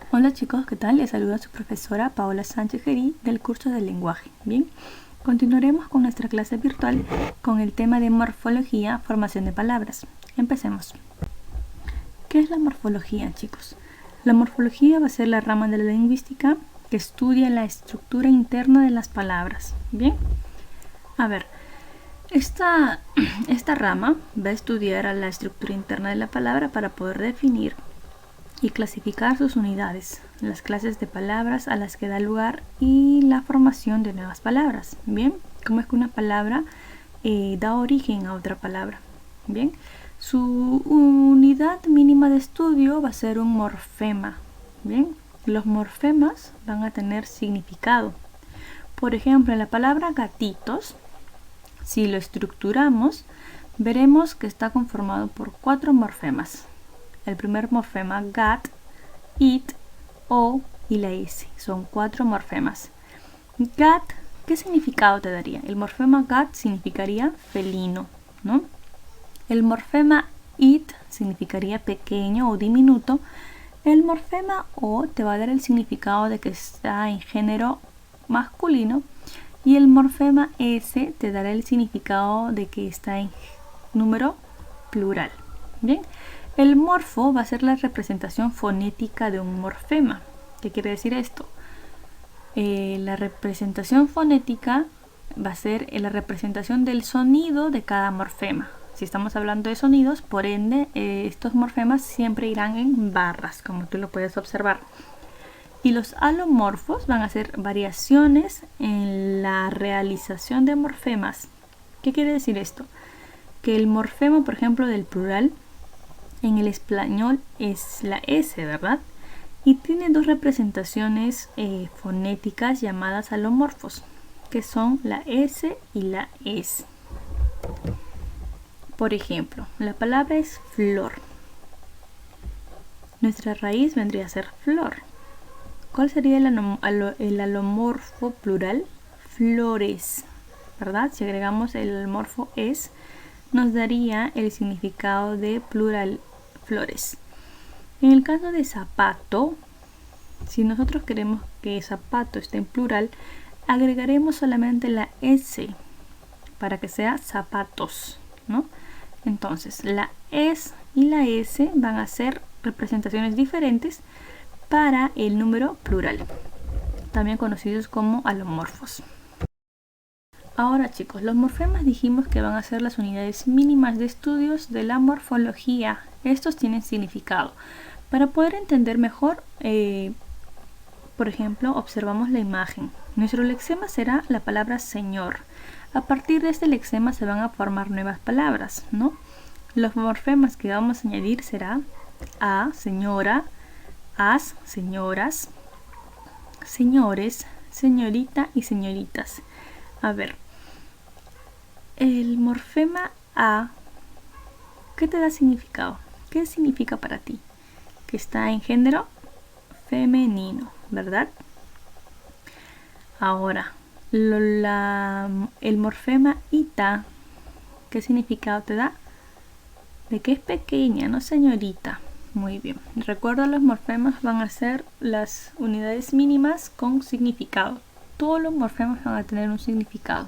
Hola chicos, ¿qué tal? Les saluda su profesora Paola Sánchez Gerí del curso de lenguaje. Bien, continuaremos con nuestra clase virtual con el tema de morfología, formación de palabras. Empecemos. ¿Qué es la morfología, chicos? La morfología va a ser la rama de la lingüística que estudia la estructura interna de las palabras. Bien, a ver, esta rama va a estudiar a la estructura interna de la palabra para poder definir y clasificar sus unidades, las clases de palabras a las que da lugar y la formación de nuevas palabras. Bien, cómo es que una palabra da origen a otra palabra. Bien, su unidad mínima de estudio va a ser un morfema. Bien, los morfemas van a tener significado. Por ejemplo, en la palabra gatitos, si lo estructuramos, veremos que está conformado por 4 morfemas. El primer morfema gat, it, o y la s. Son 4 morfemas. Gat, ¿qué significado te daría? El morfema gat significaría felino, ¿no? El morfema it significaría pequeño o diminuto. El morfema o te va a dar el significado de que está en género masculino. Y el morfema s te dará el significado de que está en número plural. Bien. El morfo va a ser la representación fonética de un morfema. ¿Qué quiere decir esto? La representación fonética va a ser la representación del sonido de cada morfema. Si estamos hablando de sonidos, por ende, estos morfemas siempre irán en barras, como tú lo puedes observar. Y los alomorfos van a ser variaciones en la realización de morfemas. ¿Qué quiere decir esto? Que el morfema, por ejemplo, del plural, en el español es la S, ¿verdad? Y tiene 2 representaciones fonéticas llamadas alomorfos, que son la S y la S. Por ejemplo, la palabra es flor. Nuestra raíz vendría a ser flor. ¿Cuál sería el alomorfo plural? Flores, ¿verdad? Si agregamos el alomorfo es, nos daría el significado de plural flores. En el caso de zapato, si nosotros queremos que zapato esté en plural, agregaremos solamente la S para que sea zapatos, ¿no? Entonces, la S y la S van a ser representaciones diferentes para el número plural, también conocidos como alomorfos. Ahora chicos, los morfemas dijimos que van a ser las unidades mínimas de estudios de la morfología. Estos tienen significado. Para poder entender mejor, por ejemplo, observamos la imagen. Nuestro lexema será la palabra señor. A partir de este lexema se van a formar nuevas palabras, ¿no? Los morfemas que vamos a añadir será a, señora, as, señoras, señores, señorita y señoritas. A ver, el morfema A, ¿qué te da significado? ¿Qué significa para ti? Que está en género femenino, ¿verdad? Ahora, el morfema ita, ¿qué significado te da? De que es pequeña, no señorita. Muy bien. Recuerda, los morfemas van a ser las unidades mínimas con significado. Todos los morfemas van a tener un significado.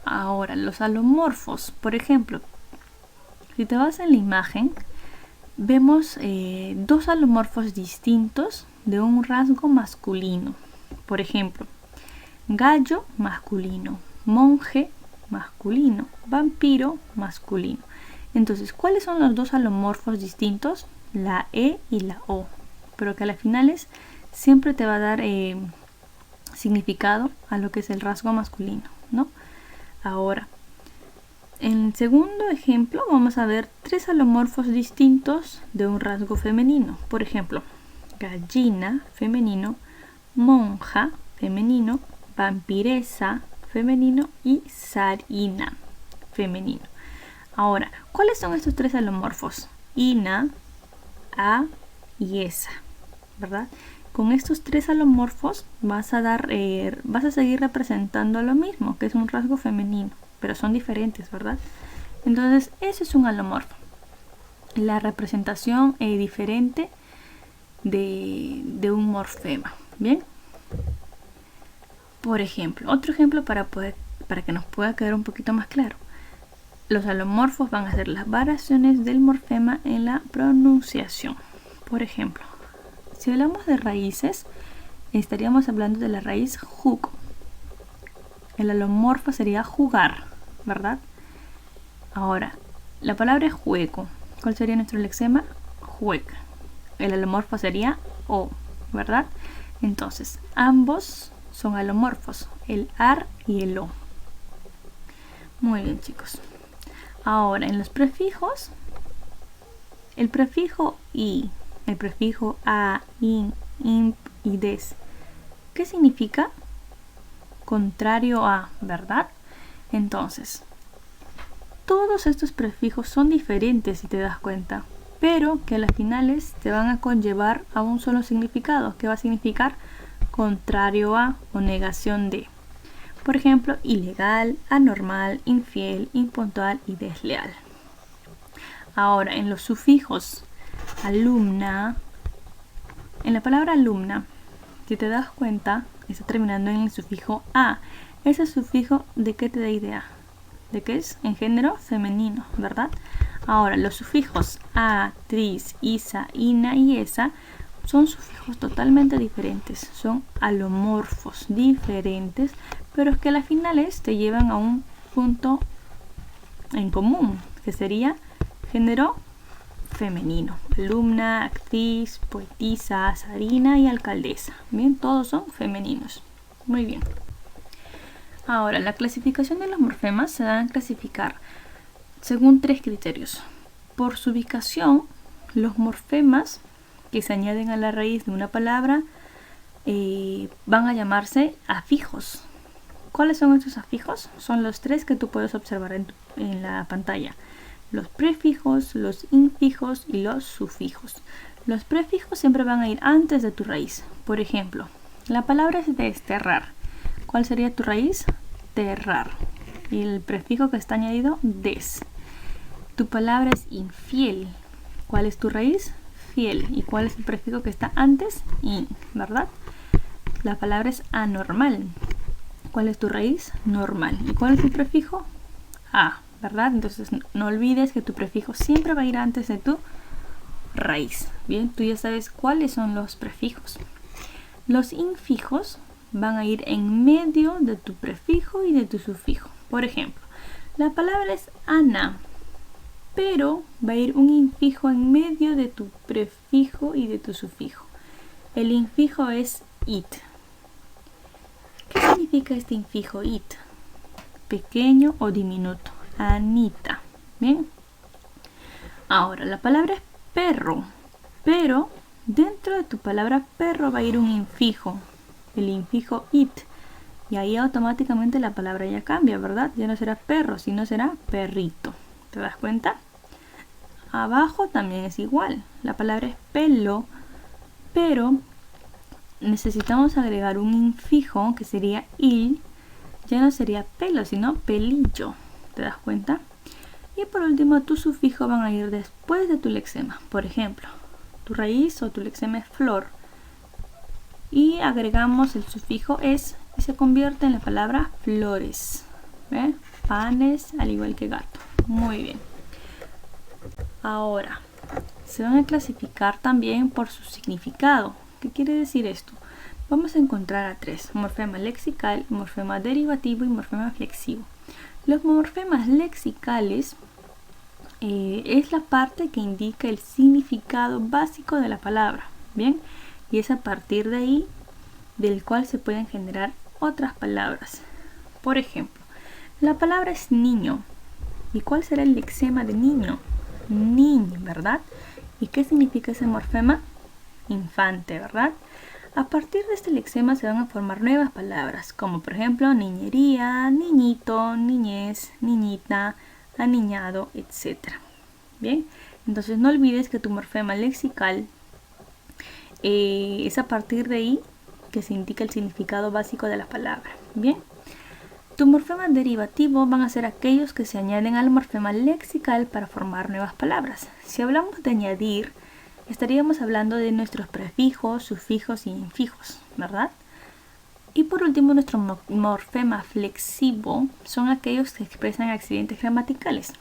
Ahora, los alomorfos, por ejemplo, si te vas en la imagen, vemos 2 alomorfos distintos de un rasgo masculino. Por ejemplo, gallo masculino, monje masculino, vampiro masculino. Entonces, ¿cuáles son los 2 alomorfos distintos? La E y la O, pero que a las finales siempre te va a dar significado a lo que es el rasgo masculino, ¿no? Ahora, en el segundo ejemplo vamos a ver 3 alomorfos distintos de un rasgo femenino. Por ejemplo, gallina femenino, monja femenino, vampiresa femenino y zarina femenino. Ahora, ¿cuáles son estos 3 alomorfos? Ina, a y esa, ¿verdad? Con estos 3 alomorfos vas a seguir representando lo mismo, que es un rasgo femenino, pero son diferentes, ¿verdad? Entonces, eso es un alomorfo. La representación diferente de un morfema. Bien. Por ejemplo, otro ejemplo para que nos pueda quedar un poquito más claro. Los alomorfos van a ser las variaciones del morfema en la pronunciación. Por ejemplo, si hablamos de raíces, estaríamos hablando de la raíz jug. El alomorfo sería jugar, ¿verdad? Ahora, la palabra es juego. ¿Cuál sería nuestro lexema? Jueg. El alomorfo sería o, ¿verdad? Entonces, ambos son alomorfos, el ar y el o. Muy bien, chicos. Ahora, en los prefijos, el prefijo i, el prefijo a, in, imp y des, ¿qué significa? Contrario a, ¿verdad? Entonces, todos estos prefijos son diferentes si te das cuenta, pero que a las finales te van a conllevar a un solo significado, que va a significar contrario a o negación de. Por ejemplo, ilegal, anormal, infiel, impuntual y desleal. Ahora, en los sufijos, alumna, en la palabra alumna, si te das cuenta, está terminando en el sufijo a. Ese sufijo, ¿de qué te da idea? ¿De qué es? En género femenino, ¿verdad? Ahora, los sufijos a, tris, isa, ina y esa son sufijos totalmente diferentes. Son alomorfos diferentes, pero es que a las finales te llevan a un punto en común, que sería género femenino. Alumna, actriz, poetisa, zarina y alcaldesa. Bien, todos son femeninos. Muy bien. Ahora, la clasificación de los morfemas se dan a clasificar según 3 criterios. Por su ubicación, los morfemas que se añaden a la raíz de una palabra van a llamarse afijos. ¿Cuáles son estos afijos? Son los 3 que tú puedes observar en la pantalla. Los prefijos, los infijos y los sufijos. Los prefijos siempre van a ir antes de tu raíz. Por ejemplo, la palabra es desterrar. ¿Cuál sería tu raíz? Terrar. Y el prefijo que está añadido, des. Tu palabra es infiel. ¿Cuál es tu raíz? Fiel. ¿Y cuál es el prefijo que está antes? In, ¿verdad? La palabra es anormal. ¿Cuál es tu raíz? Normal. ¿Y cuál es el prefijo? A, ¿verdad? Entonces no olvides que tu prefijo siempre va a ir antes de tu raíz. Bien, tú ya sabes cuáles son los prefijos. Los infijos van a ir en medio de tu prefijo y de tu sufijo. Por ejemplo, la palabra es Ana, pero va a ir un infijo en medio de tu prefijo y de tu sufijo. El infijo es it. ¿Qué significa este infijo it? Pequeño o diminuto. Anita. Bien. Ahora, la palabra es perro, pero dentro de tu palabra perro va a ir un infijo. El infijo it. Y ahí automáticamente la palabra ya cambia, ¿verdad? Ya no será perro, sino será perrito. ¿Te das cuenta? Abajo también es igual. La palabra es pelo, pero necesitamos agregar un infijo que sería il. Ya no sería pelo, sino pelillo. ¿Te das cuenta? Y por último, tus sufijos van a ir después de tu lexema. Por ejemplo, tu raíz o tu lexema es flor. Y agregamos el sufijo es y se convierte en la palabra flores. ¿Ve? Panes, al igual que gato. Muy bien. Ahora, se van a clasificar también por su significado. ¿Qué quiere decir esto? Vamos a encontrar a 3. Morfema lexical, morfema derivativo y morfema flexivo. Los morfemas lexicales es la parte que indica el significado básico de la palabra. Bien, y es a partir de ahí del cual se pueden generar otras palabras. Por ejemplo, la palabra es niño. ¿Y cuál será el lexema de niño? Niño, ¿verdad? ¿Y qué significa ese morfema? Infante, ¿verdad? A partir de este lexema se van a formar nuevas palabras, como por ejemplo niñería, niñito, niñez, niñita, aniñado, etc. Bien, entonces no olvides que tu morfema lexical es a partir de ahí que se indica el significado básico de la palabra. Bien, tu morfema derivativo van a ser aquellos que se añaden al morfema lexical para formar nuevas palabras. Si hablamos de añadir, estaríamos hablando de nuestros prefijos, sufijos y infijos, ¿verdad? Y por último, nuestro morfema flexivo son aquellos que expresan accidentes gramaticales.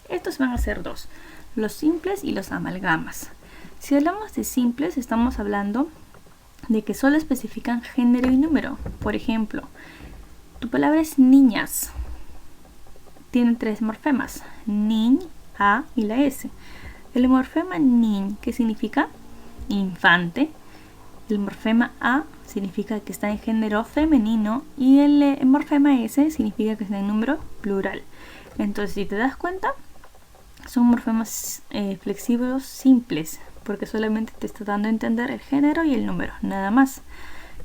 Estos van a ser dos, los simples y los amalgamas. Si hablamos de simples, estamos hablando de que solo especifican género y número. Por ejemplo, tu palabra es niñas. Tiene 3 morfemas, niñ, a y la s. El morfema niñ, ¿qué significa? Infante. El morfema a significa que está en género femenino y el morfema s significa que está en número plural. Entonces, si te das cuenta, son morfemas flexivos simples, porque solamente te está dando a entender el género y el número, nada más.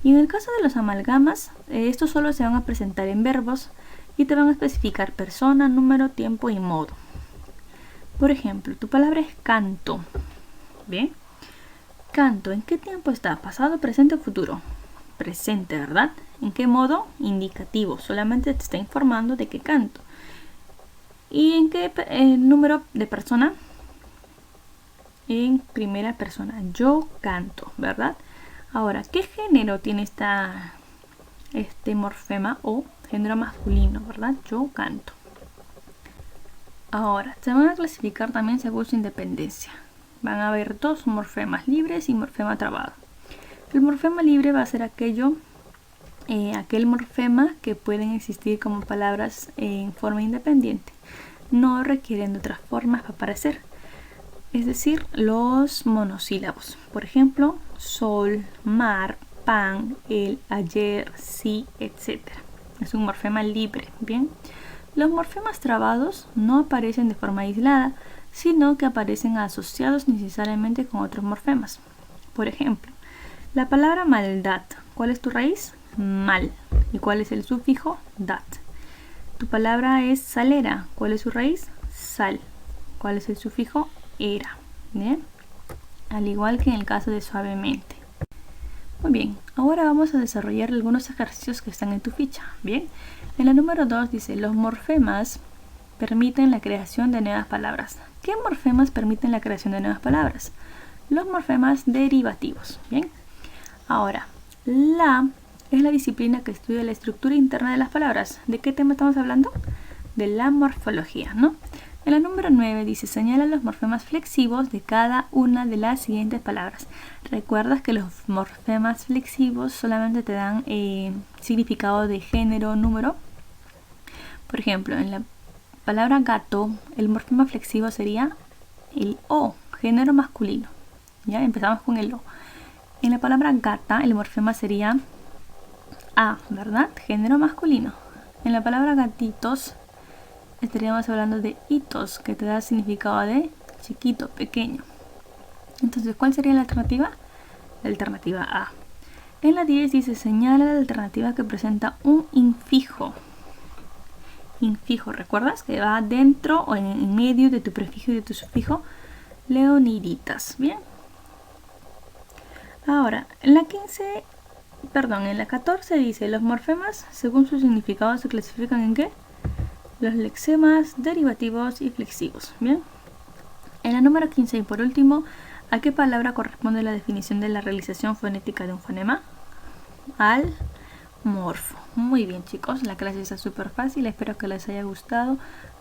Y en el caso de los amalgamas, estos solo se van a presentar en verbos y te van a especificar persona, número, tiempo y modo. Por ejemplo, tu palabra es canto. ¿Bien? Canto, ¿en qué tiempo está? ¿Pasado, presente o futuro? Presente, ¿verdad? ¿En qué modo? Indicativo, solamente te está informando de que canto. ¿Y en qué número de persona? En primera persona, yo canto, ¿verdad? Ahora, ¿qué género tiene este morfema o género masculino, ¿verdad? Yo canto. Ahora, se van a clasificar también según su independencia. Van a haber 2 morfemas libres y morfema trabado. El morfema libre va a ser aquel morfema que pueden existir como palabras en forma independiente. No requieren de otras formas para aparecer. Es decir, los monosílabos. Por ejemplo, sol, mar, pan, el, ayer, sí, etc. Es un morfema libre, ¿bien? Los morfemas trabados no aparecen de forma aislada, sino que aparecen asociados necesariamente con otros morfemas. Por ejemplo, la palabra maldad. ¿Cuál es tu raíz? Mal. ¿Y cuál es el sufijo? Dat. Tu palabra es salera. ¿Cuál es su raíz? Sal. ¿Cuál es el sufijo? Era. ¿Bien? Al igual que en el caso de suavemente. Muy bien, ahora vamos a desarrollar algunos ejercicios que están en tu ficha. Bien, en la número 2 dice, los morfemas permiten la creación de nuevas palabras. ¿Qué morfemas permiten la creación de nuevas palabras? Los morfemas derivativos. Bien, ahora, la es la disciplina que estudia la estructura interna de las palabras. ¿De qué tema estamos hablando? De la morfología, ¿no? En la número 9 dice, señala los morfemas flexivos de cada una de las siguientes palabras. ¿Recuerdas que los morfemas flexivos solamente te dan significado de género o número? Por ejemplo, en la palabra gato, el morfema flexivo sería el O, género masculino. Ya empezamos con el O. En la palabra gata, el morfema sería A, ¿verdad? Género masculino. En la palabra gatitos, estaríamos hablando de hitos, que te da significado de chiquito, pequeño. Entonces, ¿cuál sería la alternativa? La alternativa A. En la 10 dice, señala la alternativa que presenta un infijo. Infijo, ¿recuerdas? Que va dentro o en medio de tu prefijo y de tu sufijo. Leoniditas, ¿bien? Ahora, en la 14 dice, los morfemas, según su significado, se clasifican en ¿qué? Los lexemas, derivativos y flexivos. Bien. En la número 15 y por último, ¿a qué palabra corresponde la definición de la realización fonética de un fonema? Al morfo. Muy bien, chicos, la clase está súper fácil. Espero que les haya gustado.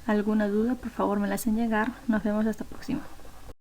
¿Alguna duda? Por favor me la hacen llegar. Nos vemos hasta la próxima.